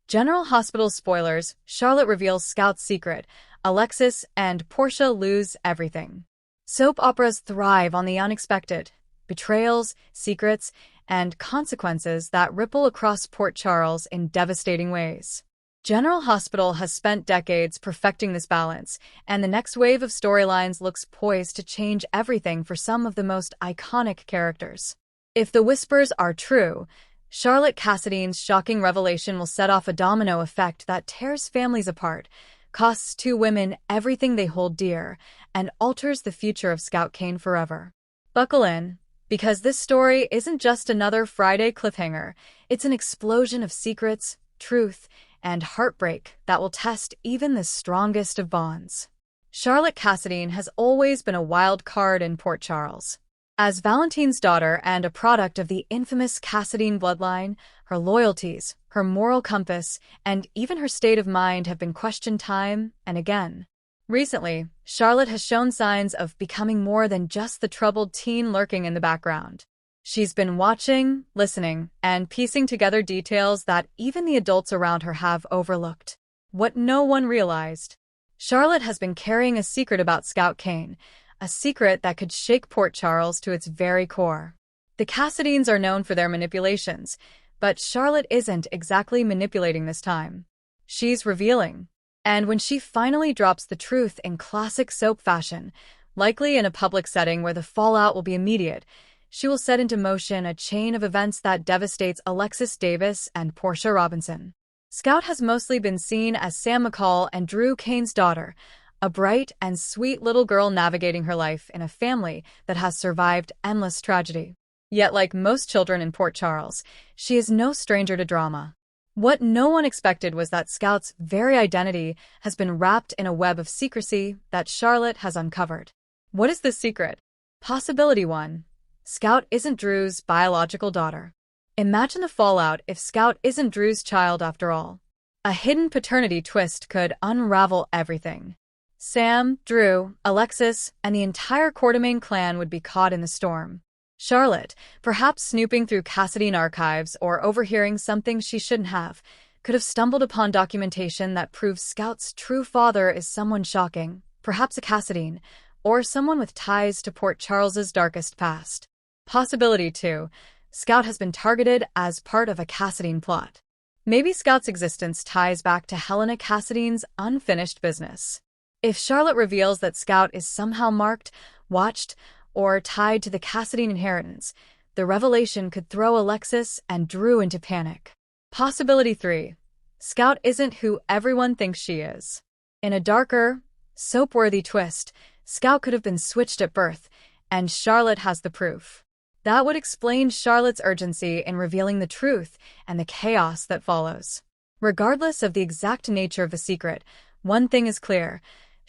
General Hospital spoilers, Charlotte reveals Scout's secret, Alexis and Portia lose everything. Soap operas thrive on the unexpected, betrayals, secrets, and consequences that ripple across Port Charles in devastating ways. General Hospital has spent decades perfecting this balance, and the next wave of storylines looks poised to change everything for some of the most iconic characters. If the whispers are true, Charlotte Cassadine's shocking revelation will set off a domino effect that tears families apart, costs two women everything they hold dear, and alters the future of Scout Cain forever. Buckle in, because this story isn't just another Friday cliffhanger, it's an explosion of secrets, truth, and heartbreak that will test even the strongest of bonds. Charlotte Cassadine has always been a wild card in Port Charles. As Valentine's daughter and a product of the infamous Cassadine bloodline, her loyalties, her moral compass, and even her state of mind have been questioned time and again. Recently, Charlotte has shown signs of becoming more than just the troubled teen lurking in the background. She's been watching, listening, and piecing together details that even the adults around her have overlooked. What no one realized. Charlotte has been carrying a secret about Scout Cain, a secret that could shake Port Charles to its very core. The Cassadines are known for their manipulations, but Charlotte isn't exactly manipulating this time. She's revealing. And when she finally drops the truth in classic soap fashion, likely in a public setting where the fallout will be immediate, she will set into motion a chain of events that devastates Alexis Davis and Portia Robinson. Scout has mostly been seen as Sam McCall and Drew Cain's daughter, a bright and sweet little girl navigating her life in a family that has survived endless tragedy. Yet, like most children in Port Charles, she is no stranger to drama. What no one expected was that Scout's very identity has been wrapped in a web of secrecy that Charlotte has uncovered. What is the secret? Possibility 1. Scout isn't Drew's biological daughter. Imagine the fallout if Scout isn't Drew's child after all. A hidden paternity twist could unravel everything. Sam, Drew, Alexis, and the entire Quartermain clan would be caught in the storm. Charlotte, perhaps snooping through Cassadine archives or overhearing something she shouldn't have, could have stumbled upon documentation that proves Scout's true father is someone shocking, perhaps a Cassadine, or someone with ties to Port Charles's darkest past. Possibility 2. Scout has been targeted as part of a Cassadine plot. Maybe Scout's existence ties back to Helena Cassadine's unfinished business. If Charlotte reveals that Scout is somehow marked, watched, or tied to the Cassadine inheritance, the revelation could throw Alexis and Drew into panic. Possibility 3. Scout isn't who everyone thinks she is. In a darker, soap-worthy twist, Scout could have been switched at birth, and Charlotte has the proof. That would explain Charlotte's urgency in revealing the truth and the chaos that follows. Regardless of the exact nature of the secret, one thing is clear.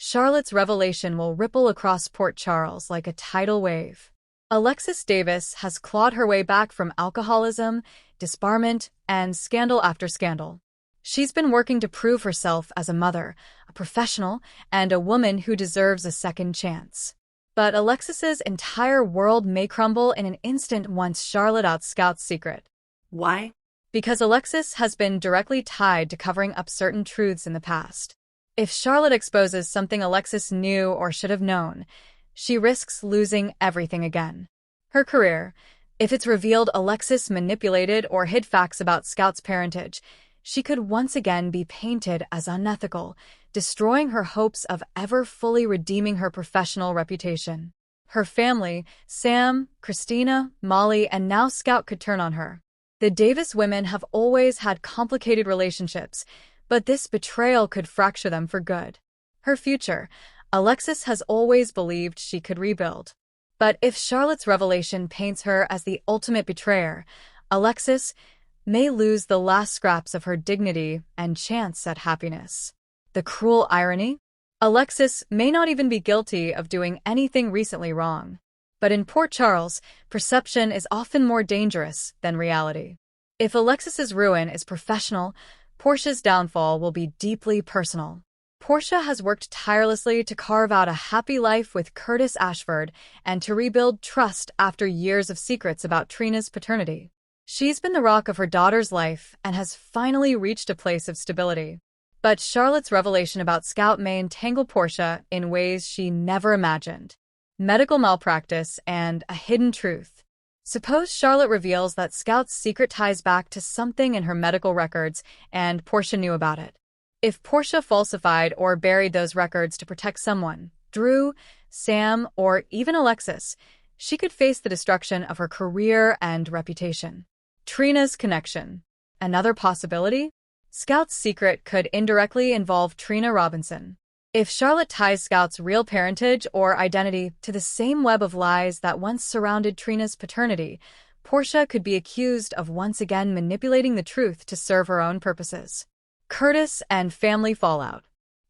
Charlotte's revelation will ripple across Port Charles like a tidal wave. Alexis Davis has clawed her way back from alcoholism, disbarment, and scandal after scandal. She's been working to prove herself as a mother, a professional, and a woman who deserves a second chance. But Alexis's entire world may crumble in an instant once Charlotte outs Scout's secret. Why? Because Alexis has been directly tied to covering up certain truths in the past. If Charlotte exposes something Alexis knew or should have known, she risks losing everything again. Her career. If it's revealed Alexis manipulated or hid facts about Scout's parentage, she could once again be painted as unethical, destroying her hopes of ever fully redeeming her professional reputation. Her family, Sam, Christina, Molly, and now Scout could turn on her. The Davis women have always had complicated relationships, but this betrayal could fracture them for good. Her future. Alexis has always believed she could rebuild. But if Charlotte's revelation paints her as the ultimate betrayer, Alexis may lose the last scraps of her dignity and chance at happiness. The cruel irony? Alexis may not even be guilty of doing anything recently wrong. But in Port Charles, perception is often more dangerous than reality. If Alexis's ruin is professional, Portia's downfall will be deeply personal. Portia has worked tirelessly to carve out a happy life with Curtis Ashford and to rebuild trust after years of secrets about Trina's paternity. She's been the rock of her daughter's life and has finally reached a place of stability. But Charlotte's revelation about Scout may entangle Portia in ways she never imagined. Medical malpractice and a hidden truth. Suppose Charlotte reveals that Scout's secret ties back to something in her medical records and Portia knew about it. If Portia falsified or buried those records to protect someone, Drew, Sam, or even Alexis, she could face the destruction of her career and reputation. Trina's connection. Another possibility? Scout's secret could indirectly involve Trina Robinson. If Charlotte ties Scout's real parentage or identity to the same web of lies that once surrounded Trina's paternity, Portia could be accused of once again manipulating the truth to serve her own purposes. Curtis and family fallout.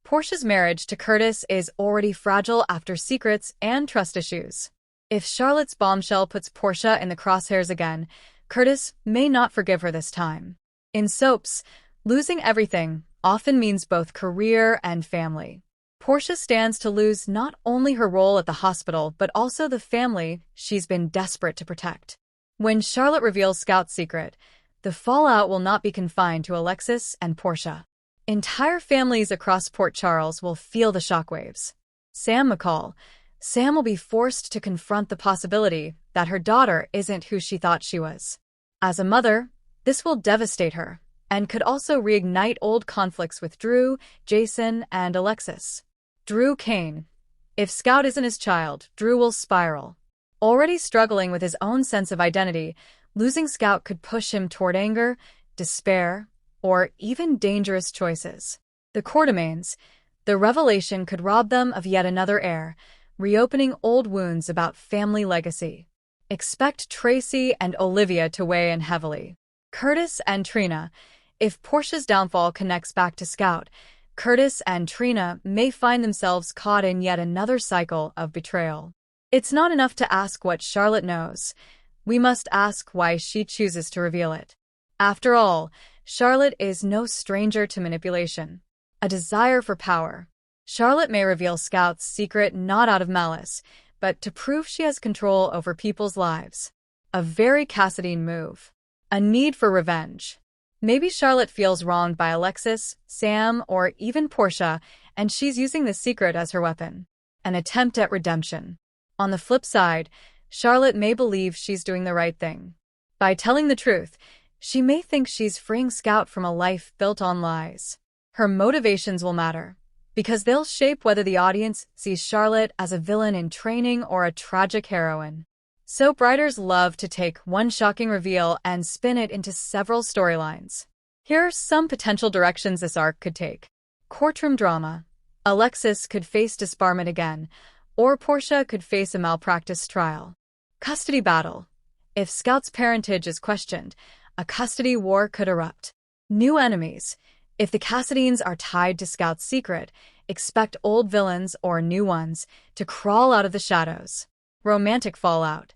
Portia's marriage to Curtis is already fragile after secrets and trust issues. If Charlotte's bombshell puts Portia in the crosshairs again, Curtis may not forgive her this time. In soaps, losing everything often means both career and family. Portia stands to lose not only her role at the hospital but also the family she's been desperate to protect. When Charlotte reveals Scout's secret, the fallout will not be confined to Alexis and Portia. Entire families across Port Charles will feel the shockwaves. Sam McCall. Sam will be forced to confront the possibility that her daughter isn't who she thought she was. As a mother, this will devastate her, and could also reignite old conflicts with Drew, Jason, and Alexis. Drew Kane. If Scout isn't his child, Drew will spiral. Already struggling with his own sense of identity, losing Scout could push him toward anger, despair, or even dangerous choices. The Quartermains. The revelation could rob them of yet another heir, reopening old wounds about family legacy. Expect Tracy and Olivia to weigh in heavily. Curtis and Trina. If Portia's downfall connects back to Scout, Curtis and Trina may find themselves caught in yet another cycle of betrayal. It's not enough to ask what Charlotte knows. We must ask why she chooses to reveal it. After all, Charlotte is no stranger to manipulation. A desire for power. Charlotte may reveal Scout's secret not out of malice, but to prove she has control over people's lives. A very Cassadine move. A need for revenge. Maybe Charlotte feels wronged by Alexis, Sam, or even Portia, and she's using the secret as her weapon. An attempt at redemption. On the flip side, Charlotte may believe she's doing the right thing. By telling the truth, she may think she's freeing Scout from a life built on lies. Her motivations will matter, because they'll shape whether the audience sees Charlotte as a villain in training or a tragic heroine. Soap writers love to take one shocking reveal and spin it into several storylines. Here are some potential directions this arc could take. Courtroom drama. Alexis could face disbarment again, or Portia could face a malpractice trial. Custody battle. If Scout's parentage is questioned, a custody war could erupt. New enemies. If the Cassadines are tied to Scout's secret, expect old villains or new ones to crawl out of the shadows. Romantic fallout.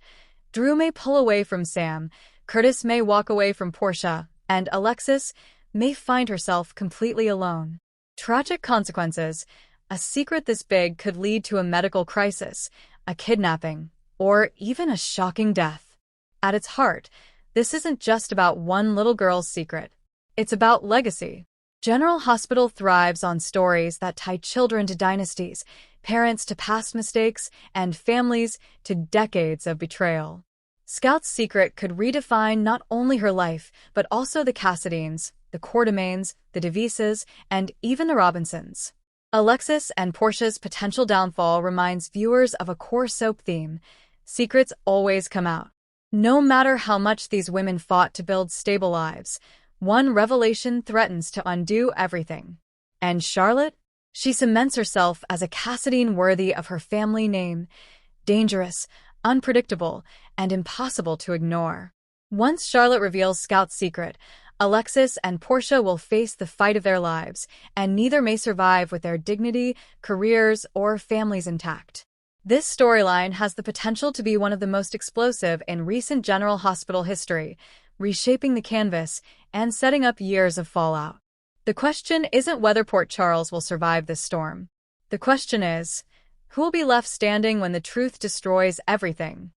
Drew may pull away from Sam, Curtis may walk away from Portia, and Alexis may find herself completely alone. Tragic consequences. A secret this big could lead to a medical crisis, a kidnapping, or even a shocking death. At its heart, this isn't just about one little girl's secret. It's about legacy. General Hospital thrives on stories that tie children to dynasties, parents to past mistakes, and families to decades of betrayal. Scout's secret could redefine not only her life, but also the Cassadines, the Quartermains, the Devises, and even the Robinsons. Alexis and Portia's potential downfall reminds viewers of a core soap theme. Secrets always come out. No matter how much these women fought to build stable lives, one revelation threatens to undo everything. And Charlotte? She cements herself as a Cassadine worthy of her family name, dangerous, unpredictable, and impossible to ignore. Once Charlotte reveals Scout's secret, Alexis and Portia will face the fight of their lives, and neither may survive with their dignity, careers, or families intact. This storyline has the potential to be one of the most explosive in recent General Hospital history, reshaping the canvas and setting up years of fallout. The question isn't whether Port Charles will survive this storm. The question is, who will be left standing when the truth destroys everything?